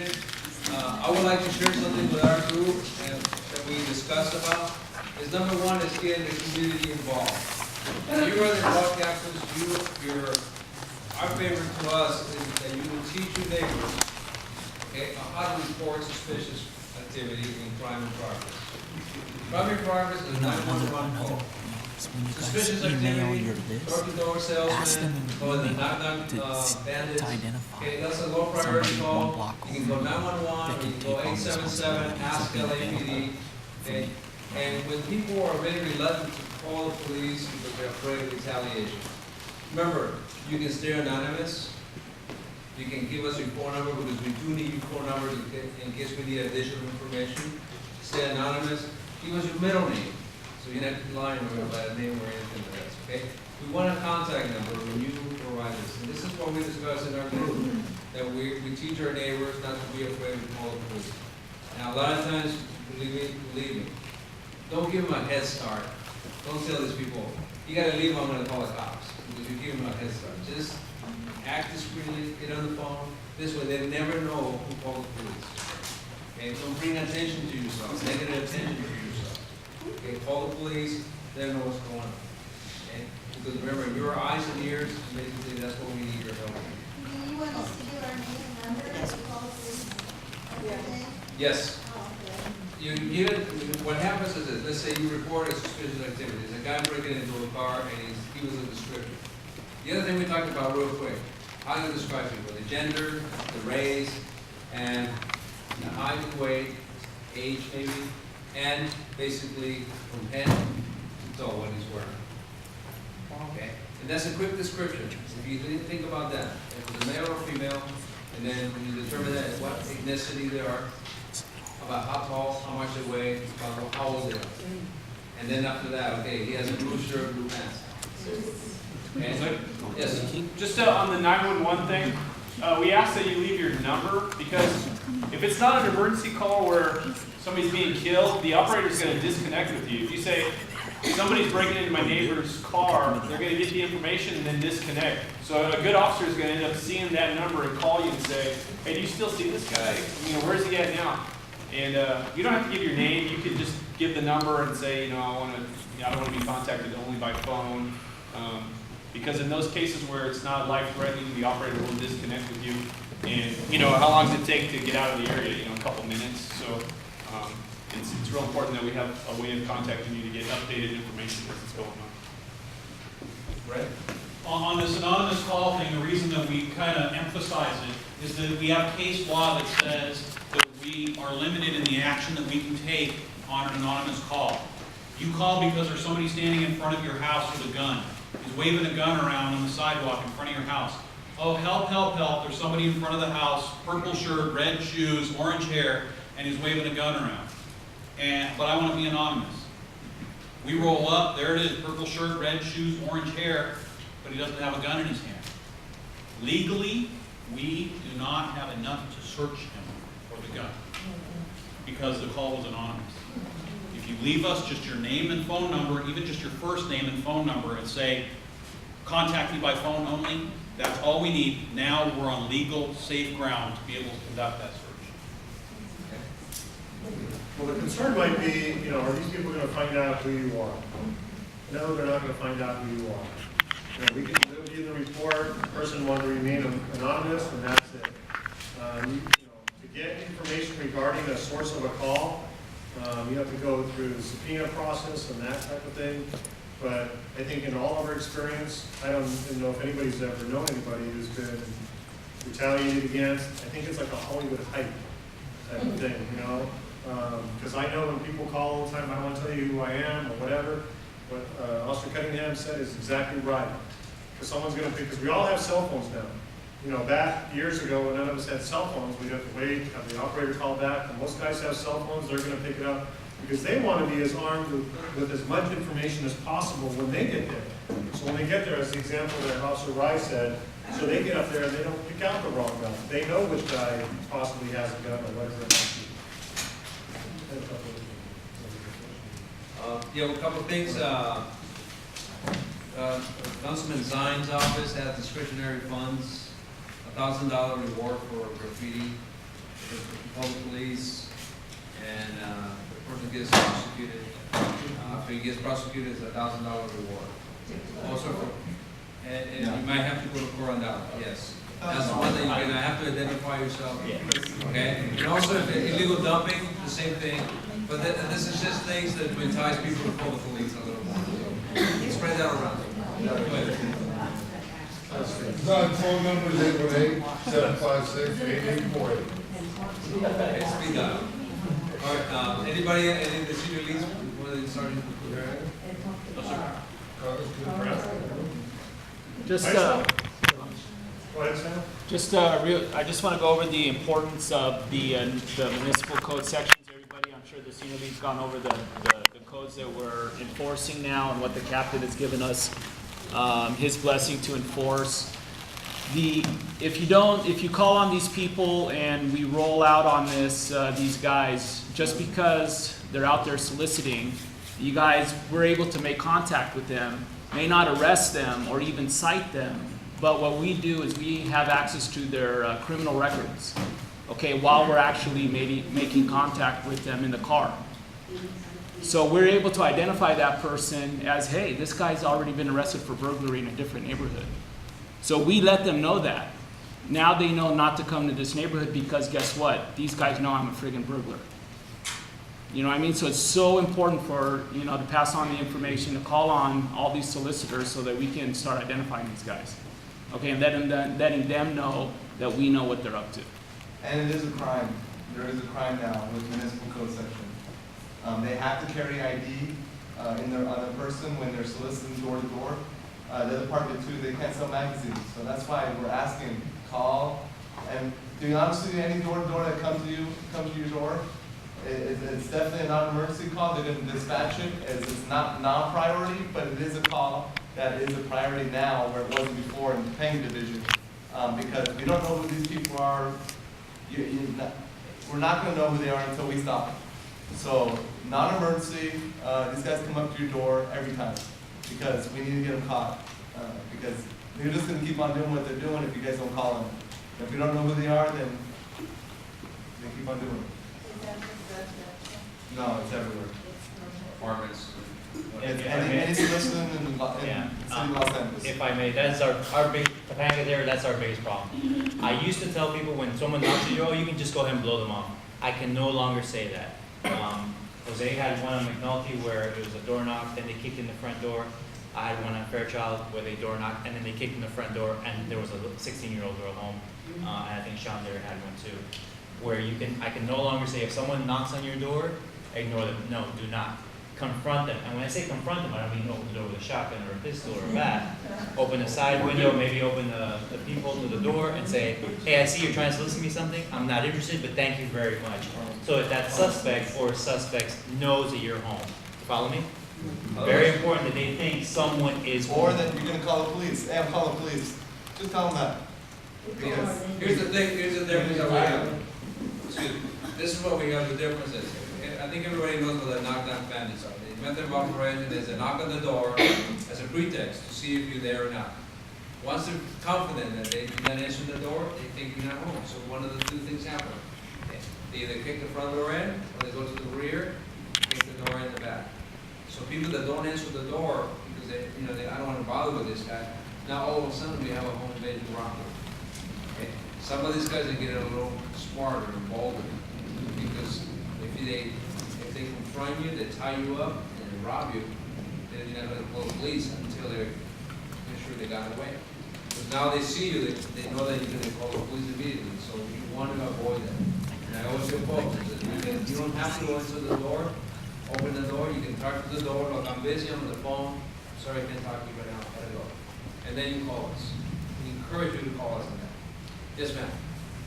appreciate it. I would like to share something with our group and that we discussed about. Is number one is getting the community involved. When you run the broadcasters, our favorite to us is that you will teach your neighbors, okay, on how to report suspicious activity in crime in progress. Crime in progress is 911 call. Suspicious activity, door-to-door salesman, or the knock-knock bandits. Okay, that's a low priority call. You can go 911, or you can go 877, ask LAPD. Okay, and when people are very reluctant to call the police because they're afraid of retaliation, remember, you can stay anonymous. You can give us your phone number because we do need your phone number in case we need additional information. Stay anonymous. Give us your middle name, so you're not lying about a name or anything like that. Okay? We want a contact number when you provide this, and this is what we discuss in our group. That we teach our neighbors not to be afraid to call the police. Now, a lot of times, believe me, don't give them a head start. Don't tell these people, you got to leave. I'm going to call the cops because you give them a head start. Just act discreetly, get on the phone. This way, they never know who called the police. Okay, don't bring attention to yourself, negative attention to yourself. Okay, call the police, they know what's going on. Okay, because remember, your eyes and ears, basically, that's what we need your help. Do you want us to give our name and number as we call the police? Everything? Yes. Oh, okay. You give it, what happens is this, let's say you report a suspicious activity. There's a guy breaking into a car and he was a descriptor. The other thing we talked about real quick, how you describe people, the gender, the race, and the height and weight, age maybe, and basically from head to toe what he's wearing. Okay? And that's a quick description. If you didn't think about that, if it's a male or female, and then when you determine that what ethnicity they are, about how tall, how much they weigh, about how old they are. And then after that, okay, he has a blue shirt, blue pants. Okay? Yes. Just on the 911 thing, we ask that you leave your number because if it's not an emergency call where somebody's being killed, the operator's going to disconnect with you. If you say, somebody's breaking into my neighbor's car, they're going to get the information and then disconnect. So a good officer is going to end up seeing that number and call you and say, hey, do you still see this guy? Where's he at now? And you don't have to give your name. You can just give the number and say, I don't want to be contacted only by phone. Because in those cases where it's not life-threatening, the operator will disconnect with you. And, how long does it take to get out of the area? A couple minutes. So it's real important that we have a way of contacting you to get updated information as it's going on. Right? On this anonymous call thing, the reason that we kind of emphasize it is that we have case law that says that we are limited in the action that we can take on an anonymous call. You call because there's somebody standing in front of your house with a gun. He's waving a gun around on the sidewalk in front of your house. Oh, help, help, help. There's somebody in front of the house, purple shirt, red shoes, orange hair, and he's waving a gun around. But I want to be anonymous. We roll up, there it is, purple shirt, red shoes, orange hair, but he doesn't have a gun in his hand. Legally, we do not have enough to search him for the gun because the call was anonymous. If you leave us just your name and phone number, even just your first name and phone number, and say, contact me by phone only, that's all we need. Now we're on legal, safe ground to be able to conduct that search. Well, the concern might be, are these people going to find out who you are? No, they're not going to find out who you are. We can do the report, the person wanted to remain anonymous, and that's it. To get information regarding the source of a call, you have to go through the subpoena process and that type of thing. But I think in all of our experience, I don't even know if anybody's ever known anybody who's been retaliated against. I think it's like a Hollywood hype type of thing, Because I know when people call all the time, I don't want to tell you who I am or whatever. What Officer Cunningham said is exactly right. Because we all have cell phones now. Back years ago when none of us had cell phones, we'd have to wait, have the operator call back. And most guys have cell phones, they're going to pick it up because they want to be as armed with as much information as possible when they get there. So when they get there, as the example that Officer Rice said, so they get up there and they don't pick out the wrong gun. They know which guy possibly has a gun or whatever it might be. A couple of things. Councilman Zine's office has discretionary funds, $1,000 reward for graffiti. call the police, and the person gets prosecuted. After he gets prosecuted, it's $1,000 reward. Also, and you might have to go to court on that, yes. That's one thing, you're gonna have to identify yourself, okay? And also, if illegal dumping, the same thing, but this is just things that entice people to call the police a little more. So spread that around. Go ahead. John, phone number is 818-756-8848. Okay, speak up. All right, anybody, any of the senior leads, before they start to put their hand? Just, Go ahead, Sam. I just want to go over the importance of the municipal code sections. Everybody, I'm sure the senior lead's gone over the codes that we're enforcing now and what the captain has given us, his blessing to enforce. If you call on these people and we roll out on these guys, just because they're out there soliciting, you guys, we're able to make contact with them, may not arrest them or even cite them, but what we do is we have access to their criminal records, okay, while we're actually making contact with them in the car. So we're able to identify that person as, hey, this guy's already been arrested for burglary in a different neighborhood. So we let them know that. Now they know not to come to this neighborhood because guess what? These guys know I'm a friggin' burglar. You know what I mean? So it's so important for, to pass on the information, to call on all these solicitors so that we can start identifying these guys. Okay, and letting them know that we know what they're up to. And it is a crime. There is a crime now with municipal code section. They have to carry ID on their person when they're soliciting door to door. The other part of it too, they can't sell magazines. So that's why we're asking, call, and to be honest with you, any door to door that comes to your door, it's definitely a non-emergency call. They're going to dispatch it as it's not non-priority, but it is a call that is a priority now where it wasn't before in the Peng division. Because we don't know who these people are. We're not going to know who they are until we stop them. So non-emergency, these guys come up to your door every time because we need to get them caught. Because they're just going to keep on doing what they're doing if you guys don't call them. If you don't know who they are, then they keep on doing it. No, it's everywhere. Apartments. Any soliciting in city of Los Angeles. If I may, that's our big, Topanga there, that's our biggest problem. I used to tell people when someone knocks at your door, you can just go ahead and blow them off. I can no longer say that. Jose had one on McNulty where it was a door knock, then they kicked in the front door. I had one on Fairchild where they door knocked, and then they kicked in the front door, and there was a 16-year-old girl home. And I think Sean there had one too. Where I can no longer say if someone knocks on your door, ignore them. No, do not. Confront them. And when I say confront them, I don't mean open the door with a shotgun or a pistol or a bat. Open the side window, maybe open the peephole to the door and say, hey, I see you're trying to solicit me something. I'm not interested, but thank you very much. So if that suspect or suspects knows that you're home. Follow me? Very important that they think someone is home. Or that you're going to call the police. Hey, I'm calling the police. Just tell them that. Because here's the difference that we have. Excuse me. This is what we have, the difference is. I think everybody knows what the knock-down bandits are. The method of operation is a knock on the door as a pretext to see if you're there or not. Once they're confident that they do not answer the door, they think you're not home. So one of the two things happen. They either kick the front door in, or they go to the rear, kick the door in the back. So people that don't answer the door because I don't want to bother with this guy. Now all of a sudden we have a home invasion robbery. Okay? Some of these guys are getting a little smarter and bolder because if they confront you, they tie you up, and they rob you, then you're not going to call the police until they're sure they got away. Because now they see you, they know that you're going to call the police immediately. So you want to avoid that. And I always tell folks that you don't have to go into the door, open the door, you can talk to the door, look, I'm busy, I'm on the phone, sorry I can't talk to you right now, I gotta go. And then you call us. We encourage you to call us on that. Yes, ma'am.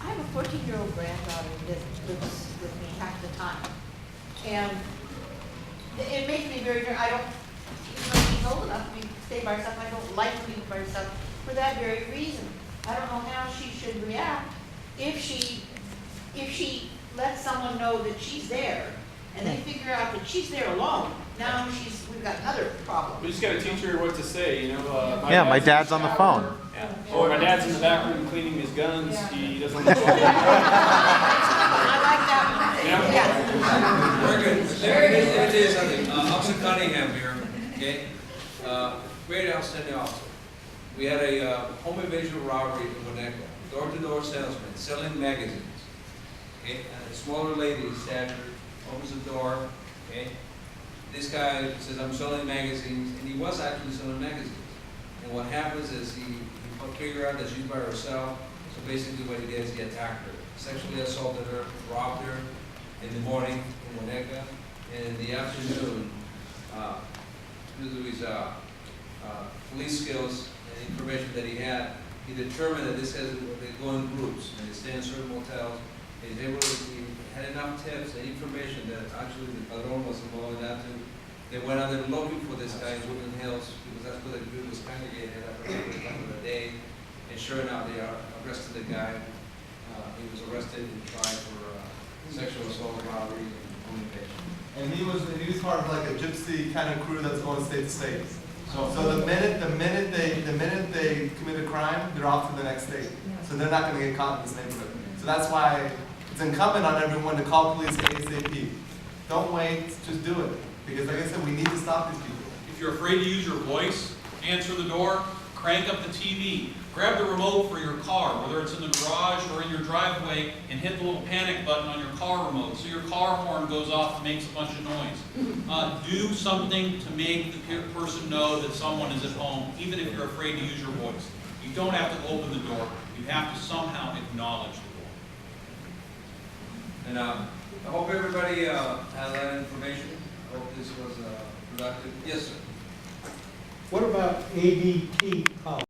I have a 14-year-old granddaughter that lives with me half the time. And it makes me very, I don't, even though she's old enough to stay by herself, I don't like being by herself for that very reason. I don't know how she should react if she lets someone know that she's there and they figure out that she's there alone. Now we've got another problem. We just got to teach her what to say, My dad's on the phone. Or my dad's in the back room cleaning his guns. He doesn't know. Yeah. Very good. Let me tell you something. Officer Cunningham here, okay? Great outstanding officer. We had a home invasion robbery in Winnetka. Door-to-door salesman selling magazines. Okay? A smaller lady, stature, opens the door. Okay? This guy says, "I'm selling magazines," and he was actually selling magazines. And what happens is he figure out that she's by herself. So basically, what he did is he attacked her, sexually assaulted her, robbed her in the morning in Winnetka, and in the afternoon, due to his police skills and information that he had, he determined that this has they go in groups and they stay in certain motels. He had enough tips and information that actually the padron was involved in that too. They went out there looking for this guy in Woodland Hills because that's where the group was congregated at the time of the day. And sure enough, they arrested the guy. He was arrested and tried for sexual assault, robbery, and home invasion. And he was part of like a gypsy kind of crew that's going state to state. So the minute they commit a crime, they're off to the next state. So they're not going to get caught in this neighborhood. So that's why it's incumbent on everyone to call police ASAP. Don't wait, just do it. Because like I said, we need to stop these people. If you're afraid to use your voice, answer the door, crank up the TV, grab the remote for your car, whether it's in the garage or in your driveway, and hit the little panic button on your car remote so your car horn goes off and makes a bunch of noise. Do something to make the person know that someone is at home, even if you're afraid to use your voice. You don't have to open the door. You have to somehow acknowledge the door. And I hope everybody had that information. I hope this was productive. Yes, sir. What about ADT policy?